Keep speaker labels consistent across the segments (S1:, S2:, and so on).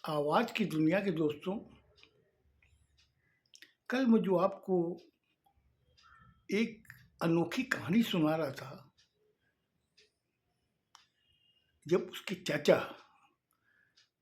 S1: आवाज़ की दुनिया के दोस्तों, कल मैं जो आपको एक अनोखी कहानी सुना रहा था, जब उसके चाचा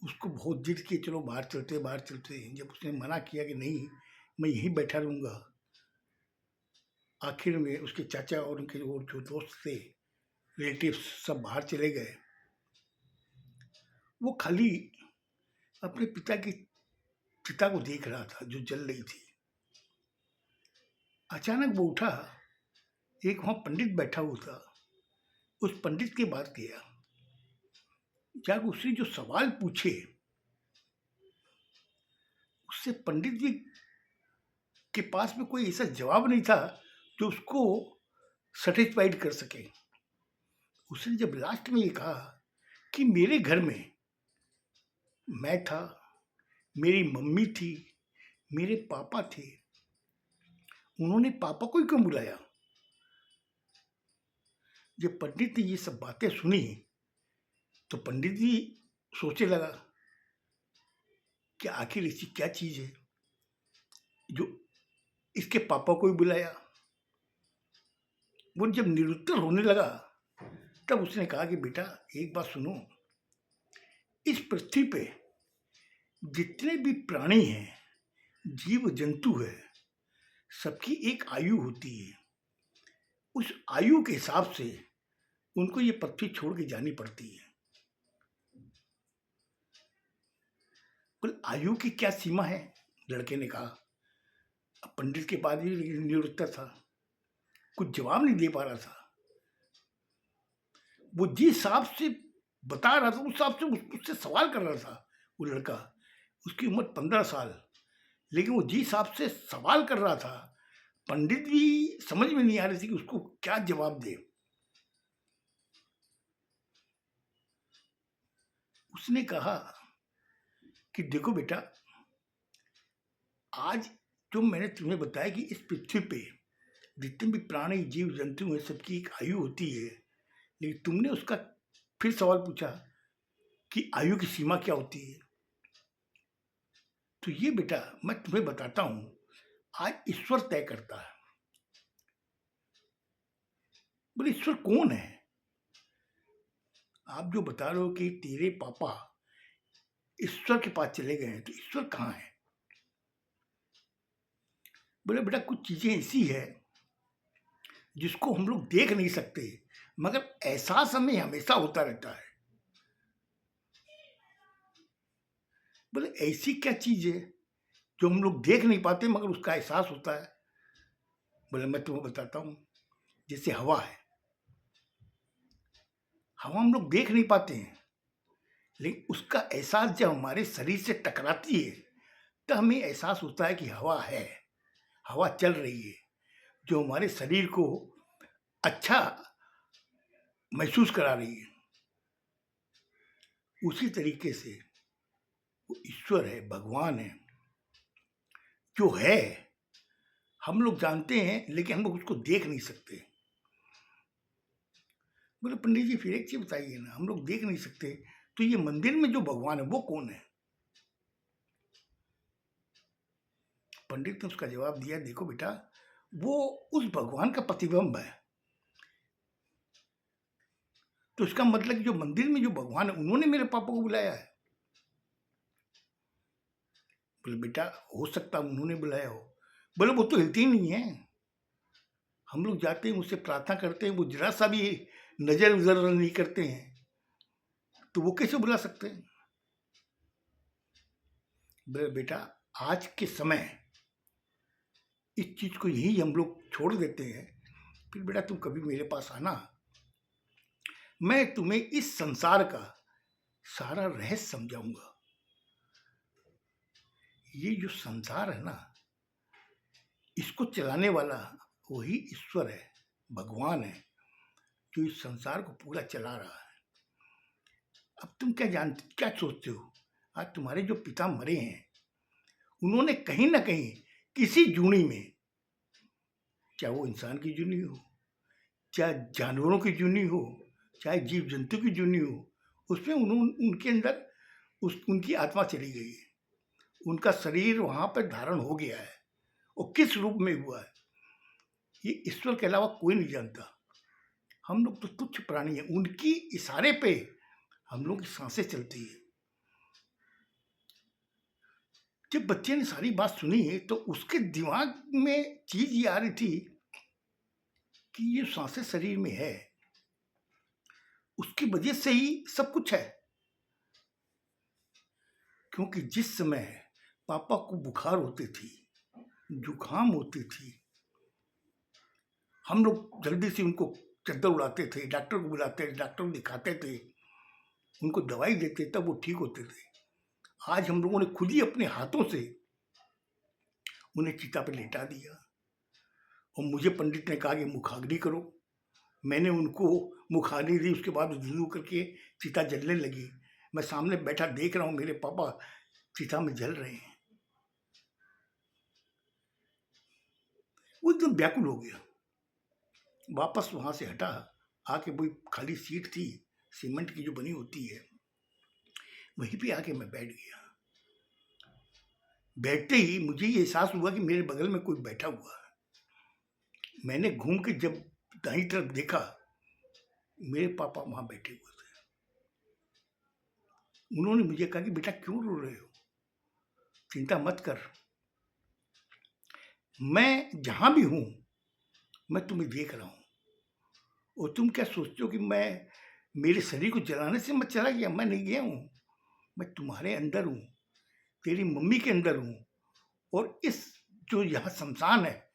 S1: उसको बहुत जिद किए चलो बाहर चलते हैं। जब उसने मना किया कि नहीं, मैं यहीं बैठा रहूँगा, आखिर में उसके चाचा और उनके और जो दोस्त थे, रिलेटिव्स सब बाहर चले गए। वो खाली अपने पिता की चिता को देख रहा था जो जल रही थी। अचानक वो उठा, एक वहाँ पंडित बैठा हुआ था, उस पंडित के पास गया। जाकर उसने जो सवाल पूछे, उससे पंडित जी के पास में कोई ऐसा जवाब नहीं था जो उसको सेटिस्फाइड कर सके। उसने जब लास्ट में ये कहा कि मेरे घर में मैं था, मेरी मम्मी थी, मेरे पापा थे, उन्होंने पापा को ही क्यों बुलाया? जब पंडित ने ये सब बातें सुनी तो पंडित जी सोचने लगा कि आखिर ऐसी क्या चीज है जो इसके पापा को ही बुलाया। वो जब निरुत्तर होने लगा तब उसने कहा कि बेटा एक बात सुनो, इस पृथ्वी पे जितने भी प्राणी हैं, जीव जंतु है, सबकी एक आयु होती है। उस आयु के हिसाब से उनको ये पृथ्वी छोड़ के जानी पड़ती है। बोले आयु की क्या सीमा है? लड़के ने कहा। अब पंडित के बाद भी निरुत्तर था, कुछ जवाब नहीं दे पा रहा था। वो जिस हिसाब से बता रहा था उस हिसाब से उससे सवाल कर रहा था वो लड़का। उसकी उम्र 15 साल, लेकिन वो जिस हिसाब से सवाल कर रहा था, पंडित भी समझ में नहीं आ रही थी कि उसको क्या जवाब दे। उसने कहा कि देखो बेटा, आज जो मैंने तुम्हें बताया कि इस पृथ्वी पे जितने भी प्राणी जीव जंतु हैं, सबकी एक आयु होती है, लेकिन तुमने उसका फिर सवाल पूछा कि आयु की सीमा क्या होती है। तो ये बेटा मैं तुम्हें बताता हूं, आज ईश्वर तय करता है। बोले ईश्वर कौन है? आप जो बता रहे हो कि तेरे पापा ईश्वर के पास चले गए हैं, तो ईश्वर कहाँ है? बोले बेटा कुछ चीजें ऐसी है जिसको हम लोग देख नहीं सकते, मगर एहसास हमें हमेशा होता रहता है। बोले ऐसी क्या चीज है जो हम लोग देख नहीं पाते मगर उसका एहसास होता है? बोले मैं तुम्हें बताता हूँ, जैसे हवा है। हवा हम लोग देख नहीं पाते हैं, लेकिन उसका एहसास जब हमारे शरीर से टकराती है तो हमें एहसास होता है कि हवा है, हवा चल रही है, जो हमारे शरीर को अच्छा महसूस करा रही है। उसी तरीके से वो ईश्वर है, भगवान है, जो है, हम लोग जानते हैं लेकिन हम लोग उसको देख नहीं सकते। बोले पंडित जी फिर एक चीज बताइए ना, हम लोग देख नहीं सकते तो ये मंदिर में जो भगवान है वो कौन है? पंडित ने उसका जवाब दिया, देखो बेटा, वो उस भगवान का प्रतिबिंब है। तो इसका मतलब कि जो मंदिर में जो भगवान है उन्होंने मेरे पापा को बुलाया है। बोले बेटा हो सकता है उन्होंने बुलाया हो। बोले वो तो हिलते ही नहीं है, हम लोग जाते हैं उससे प्रार्थना करते हैं, वो जरा सा भी नजर उजर नहीं करते हैं, तो वो कैसे बुला सकते हैं? बोले बेटा आज के समय इस चीज को यही हम लोग छोड़ देते हैं, फिर बेटा तुम कभी मेरे पास आना, मैं तुम्हें इस संसार का सारा रहस्य समझाऊंगा। ये जो संसार है ना, इसको चलाने वाला वही ईश्वर है, भगवान है, जो इस संसार को पूरा चला रहा है। अब तुम क्या सोचते हो? आज तुम्हारे जो पिता मरे हैं, उन्होंने कहीं ना कहीं किसी जूनी में, चाहे वो इंसान की जूनी हो, चाहे जानवरों की जूनी हो, चाहे जीव जंतु की जूनी हो, उसमें उन्होंने उनके अंदर उनकी आत्मा चली गई है, उनका शरीर वहां पर धारण हो गया है, और किस रूप में हुआ है ये ईश्वर के अलावा कोई नहीं जानता। हम लोग तो तुच्छ प्राणी हैं, उनकी इशारे पे हम लोग की सांसें चलती है। जब बच्चे ने सारी बात सुनी है तो उसके दिमाग में चीज ये आ रही थी कि ये सांसें शरीर में है, उसकी वजह से ही सब कुछ है। क्योंकि जिस समय पापा को बुखार होती थी, जुकाम होती थी, हम लोग जल्दी से उनको चद्दर उड़ाते थे, डॉक्टर को बुलाते थे, डॉक्टर को दिखाते थे, उनको दवाई देते, तब वो ठीक होते थे। आज हम लोगों ने खुद ही अपने हाथों से उन्हें चिता पे लेटा दिया, और मुझे पंडित ने कहा कि मुखाग्नि करो। मैंने उनको मुखाग्नि दी, उसके बाद जुजू करके चिता जलने लगी। मैं सामने बैठा देख रहा हूँ, मेरे पापा चिता में जल रहे हैं। वो एकदम व्याकुल हो गया, वापस वहां से हटा, आके वही खाली सीट थी सीमेंट की जो बनी होती है, वहीं पे आके मैं बैठ गया। बैठते ही मुझे ये एहसास हुआ कि मेरे बगल में कोई बैठा हुआ है। मैंने घूम के जब दाईं तरफ देखा, मेरे पापा वहां बैठे हुए थे। उन्होंने मुझे कहा कि बेटा क्यों रो रहे हो, चिंता मत कर, मैं जहां भी हूं मैं तुम्हें देख रहा हूं। और तुम क्या सोचते हो कि मैं मेरे शरीर को जलाने से मैं चला गया? मैं नहीं गया हूं, मैं तुम्हारे अंदर हूं, तेरी मम्मी के अंदर हूं, और इस जो यहाँ शमशान है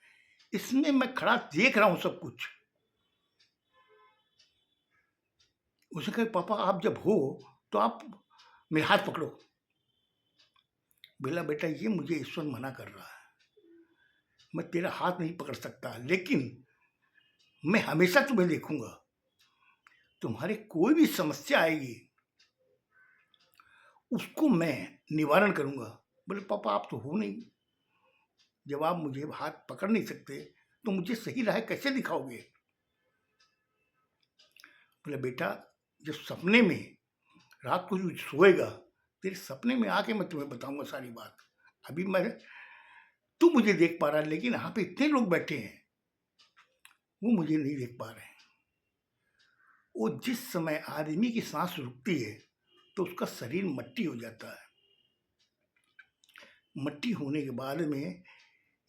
S1: इसमें मैं खड़ा देख रहा हूं सब कुछ। उसने कहा पापा आप जब हो तो आप मेरे हाथ पकड़ो। बोला बेटा ये मुझे ईश्वर मना कर रहा है, मैं तेरा हाथ नहीं पकड़ सकता, लेकिन मैं हमेशा तुम्हें देखूंगा, तुम्हारे कोई भी समस्या आएगी उसको मैं निवारण करूंगा। बोले पापा आप तो हो नहीं, जब आप मुझे हाथ पकड़ नहीं सकते तो मुझे सही राह कैसे दिखाओगे? बोले बेटा जब सपने में रात को जो सोएगा, तेरे सपने में आके मैं तुम्हें बताऊंगा सारी बात। अभी तू मुझे देख पा रहा है, लेकिन यहाँ पे इतने लोग बैठे हैं वो मुझे नहीं देख पा रहे हैं। वो जिस समय आदमी की सांस रुकती है तो उसका शरीर मट्टी हो जाता है। मट्टी होने के बाद में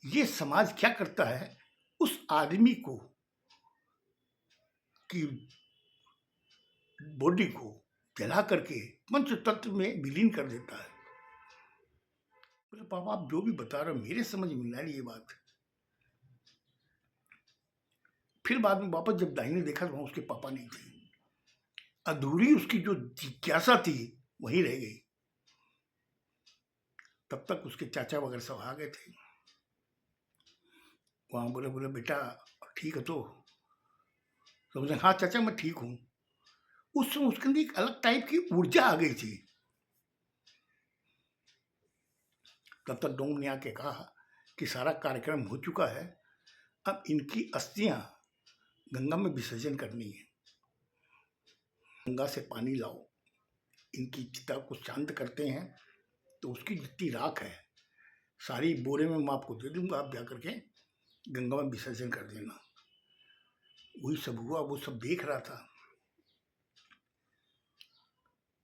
S1: ये समाज क्या करता है, उस आदमी को की बॉडी को जला करके पंच तत्व में विलीन कर देता है। बोले पापा आप जो भी बता रहे हो मेरे समझ में नहीं आ रही ये बात। फिर बाद में वापस जब दाहिने देखा तो वहां उसके पापा नहीं थे, अधूरी उसकी जो जिज्ञासा थी वहीं रह गई। तब तक उसके चाचा वगैरह सब आ गए थे वहां। बोले बोले बेटा ठीक है? तो बोले हाँ चाचा मैं ठीक हूँ। उस समय उसके अंदर एक अलग टाइप की ऊर्जा आ गई थी। तब तक डोंग ने आके कहा कि सारा कार्यक्रम हो चुका है, अब इनकी अस्थियां गंगा में विसर्जन करनी है। गंगा से पानी लाओ, इनकी चिता को शांत करते हैं, तो उसकी जितनी राख है सारी बोरे में मैं आपको दे दूंगा, आप जाकर के गंगा में विसर्जन कर देना। वही सब हुआ, वो सब देख रहा था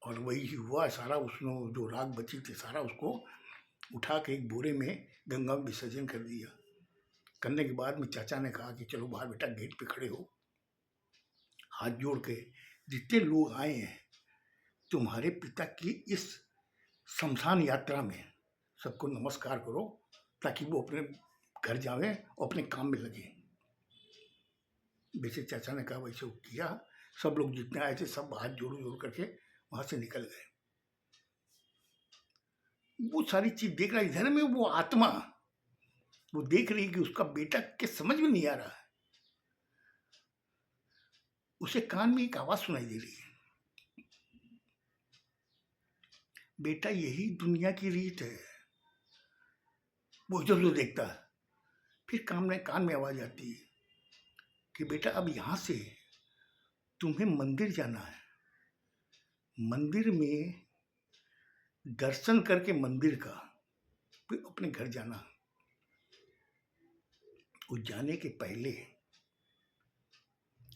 S1: और वही हुआ सारा। उसमें जो राख बची थी सारा उसको उठा के एक बोरे में गंगा में विसर्जन कर दिया। करने के बाद में चाचा ने कहा कि चलो बाहर बेटा गेट पे खड़े हो, हाथ जोड़ के जितने लोग आए हैं तुम्हारे पिता की इस शमशान यात्रा में सबको नमस्कार करो, ताकि वो अपने घर जावे और अपने काम में लगे। वैसे चाचा ने कहा वैसे वो किया। सब लोग जितने आए थे सब हाथ जोड़ जोड़ करके वहां से निकल गए। वो सारी चीज देख रहा, इधर में वो आत्मा वो देख रही कि उसका बेटा के समझ में नहीं आ रहा है। उसे कान में एक आवाज सुनाई दे रही है, बेटा यही दुनिया की रीत है। वो इधर उधर देखता है, फिर कान में आवाज आती है कि बेटा अब यहां से तुम्हें मंदिर जाना है, मंदिर में दर्शन करके मंदिर का फिर अपने घर जाना। उस जाने के पहले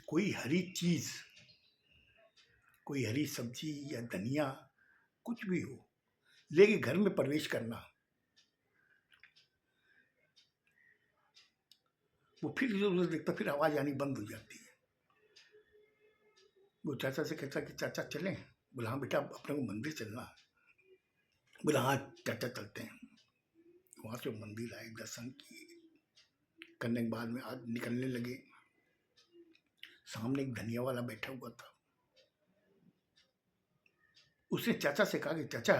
S1: कोई हरी चीज, कोई हरी सब्जी या धनिया कुछ भी हो लेके घर में प्रवेश करना। वो फिर इधर उधर देखता, फिर आवाज आनी बंद हो जाती है। वो चाचा से कहता कि चाचा चलें? बोला हाँ बेटा, अपने को मंदिर चलना है। बोला हाँ चाचा चलते हैं। वहां से मंदिर आए, दर्शन किए, करने के बाद में आज निकलने लगे। सामने एक धनिया वाला बैठा हुआ था। उसने चाचा से कहा कि चाचा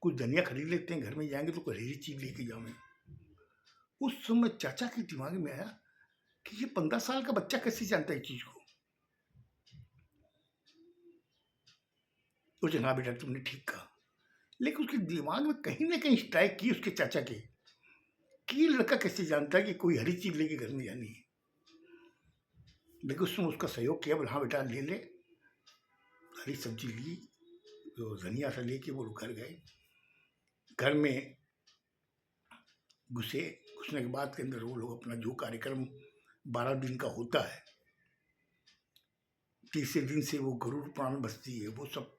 S1: कुछ धनिया खरीद लेते हैं, घर में जाएंगे तो कोई हरी चीज लेके जाओगे। उस समय चाचा के दिमाग में आया कि ये 15 साल का बच्चा कैसे जानता है इस चीज को। उसने हाँ बेटा तुमने ठीक कहा, लेकिन उसके दिमाग में कहीं ना कहीं स्ट्राइक की उसके चाचा के कि ये लड़का कैसे जानता है कि कोई हरी चीज लेके घर में जानी है। लेकिन उसने उसका सहयोग किया, बोला हाँ बेटा ले ले। हरी सब्जी ली, तो धनिया से लेके वो घर गए। घर में घुसे, घुसने के बाद के अंदर वो लोग अपना जो कार्यक्रम 12 दिन का होता है, तीसरे दिन से वो गरुड़ पुराण बजती है, वो सब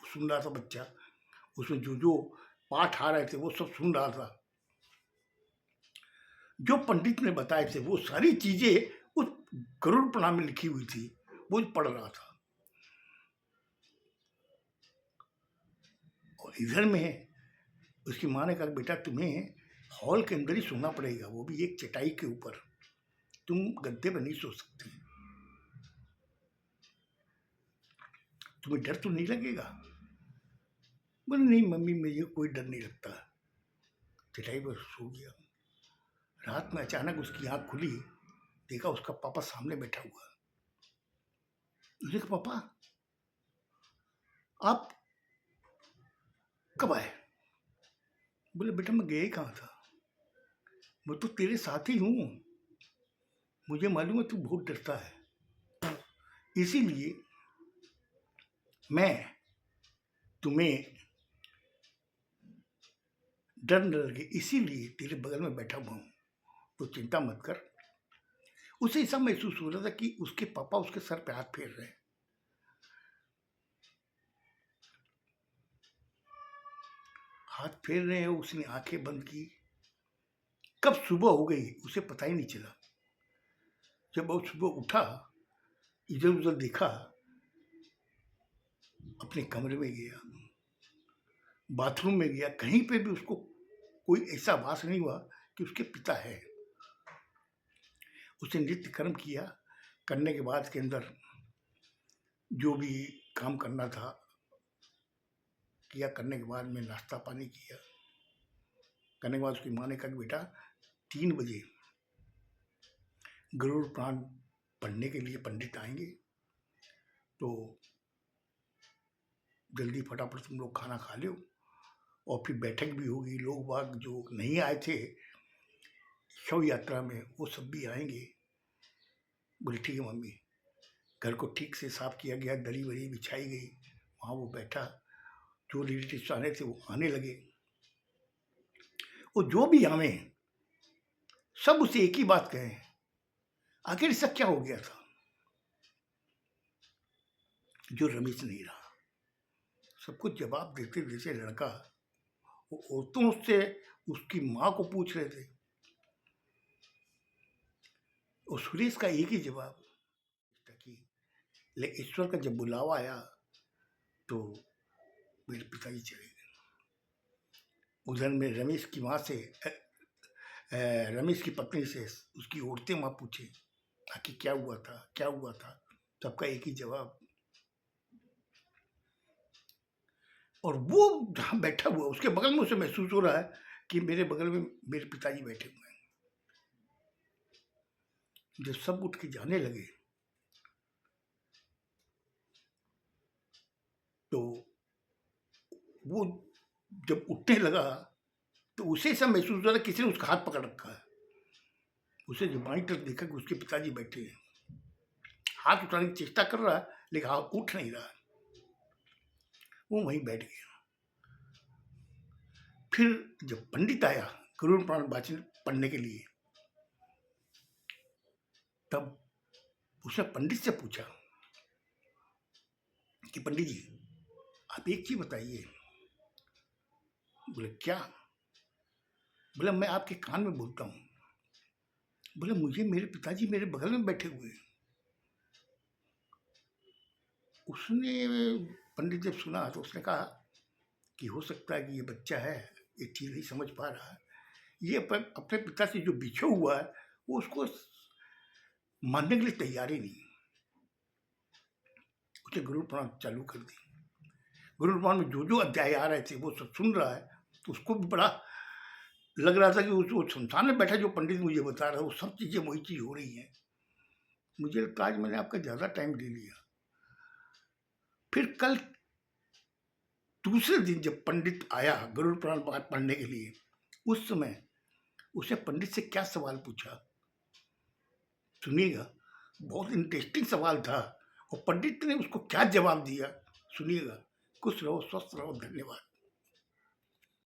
S1: सुन रहा था बच्चा। उसमें जो जो पाठ आ रहे थे वो सब सुन रहा था। जो पंडित ने बताए थे वो सारी चीजें उस गरुड़ पुराण में लिखी हुई थी, वो पढ़ रहा था। और इधर में उसकी माँ ने कहा बेटा तुम्हें हॉल के अंदर ही सोना पड़ेगा, वो भी एक चटाई के ऊपर, तुम गद्दे पर नहीं सो सकते। तुम्हें डर तो नहीं लगेगा? बोले नहीं मम्मी मुझे कोई डर नहीं लगता। चटाई पर सो गया। रात में अचानक उसकी आंख खुली, देखा उसका पापा सामने बैठा हुआ। उसने कहा पापा आप कब आए? बोले बेटा मैं गया ही कहाँ था, मैं तो तेरे साथ ही हूँ, मुझे मालूम है तू बहुत डरता है, इसीलिए मैं तुम्हें डर न लगे इसीलिए तेरे बगल में बैठा हुआ हूँ, तो चिंता मत कर। उसे ऐसा महसूस हो रहा था कि उसके पापा उसके सर पे हाथ फेर रहे हैं। हाथ फेर रहे हैं, उसने आंखें बंद की। कब सुबह हो गई उसे पता ही नहीं चला। जब वो सुबह उठा, इधर उधर देखा, अपने कमरे में गया, बाथरूम में गया, कहीं पे भी उसको कोई ऐसा आभास नहीं हुआ कि उसके पिता है। उसने नित्य कर्म किया, करने के बाद के अंदर जो भी काम करना था किया, करने के बाद में नाश्ता पानी किया। करने के बाद उसकी माँ ने कहा बेटा 3 बजे गरुड़ पुराण पढ़ने के लिए पंडित आएंगे, तो जल्दी फटाफट तुम लोग खाना खा लो, और फिर बैठक भी होगी, लोग बाग जो नहीं आए थे शव यात्रा में वो सब भी आएंगे। बोले ठीक है मम्मी। घर को ठीक से साफ किया गया, दरी वरी बिछाई गई, वहाँ वो बैठा। जो रिलेटिव्स आने थे वो आने लगे, और जो भी आवे सब उसे एक ही बात कहे, आखिर इसका क्या हो गया था जो रमेश नहीं रहा। सब कुछ जवाब देते देते लड़का वो औरतों से उसकी माँ को पूछ रहे थे, और सुरेश का एक ही जवाब कि ईश्वर का जब बुलावा आया तो मेरे पिताजी चले गए। उधर में रमेश की माँ से रमेश की पत्नी से उसकी औरतें माँ पूछे कि क्या हुआ था, क्या हुआ था, सबका एक ही जवाब। और वो जहाँ बैठा हुआ उसके बगल में उसे महसूस हो रहा है कि मेरे बगल में मेरे पिताजी बैठे हुए हैं। जब सब उठ के जाने लगे तो वो जब उठने लगा तो उसे ऐसा महसूस हो रहा किसी ने उसका हाथ पकड़ रखा है। उसे जब बाई तरफ देखा कि उसके पिताजी बैठे हैं, हाथ उठाने की चेष्टा कर रहा है लेकिन हाथ उठ नहीं रहा है। वो वहीं बैठ गया। फिर जब पंडित आया गरुड़ पुराण वाचन पढ़ने के लिए, तब उसने पंडित से पूछा कि पंडित जी आप एक चीज बताइए। बोले क्या? बोला मैं आपके कान में बोलता हूँ। बोले मुझे मेरे पिताजी मेरे बगल में बैठे हुए हैं। उसने पंडित जब सुना तो उसने कहा कि हो सकता है कि ये बच्चा है, ये चीज़ नहीं समझ पा रहा है, ये अपने पिता से जो बिछा हुआ है वो उसको मानने के लिए तैयार ही नहीं। उसने गुरु पुराण चालू कर दी। गुरु पुराण में जो जो अध्याय आ रहे थे वो सब सुन रहा है, तो उसको भी बड़ा लग रहा था कि वो संस्थान में बैठा जो पंडित मुझे बता रहा है वो सब चीज़ें वही चीज़ हो रही हैं। मुझे लगता आज मैंने आपका ज़्यादा टाइम ले लिया। फिर कल दूसरे दिन जब पंडित आया गरुड़ पुराण पढ़ने के लिए, उस समय उसने पंडित से क्या सवाल पूछा सुनिएगा। बहुत इंटरेस्टिंग सवाल था और पंडित ने उसको क्या जवाब दिया सुनिएगा। खुश रहो, स्वस्थ रहो, धन्यवाद।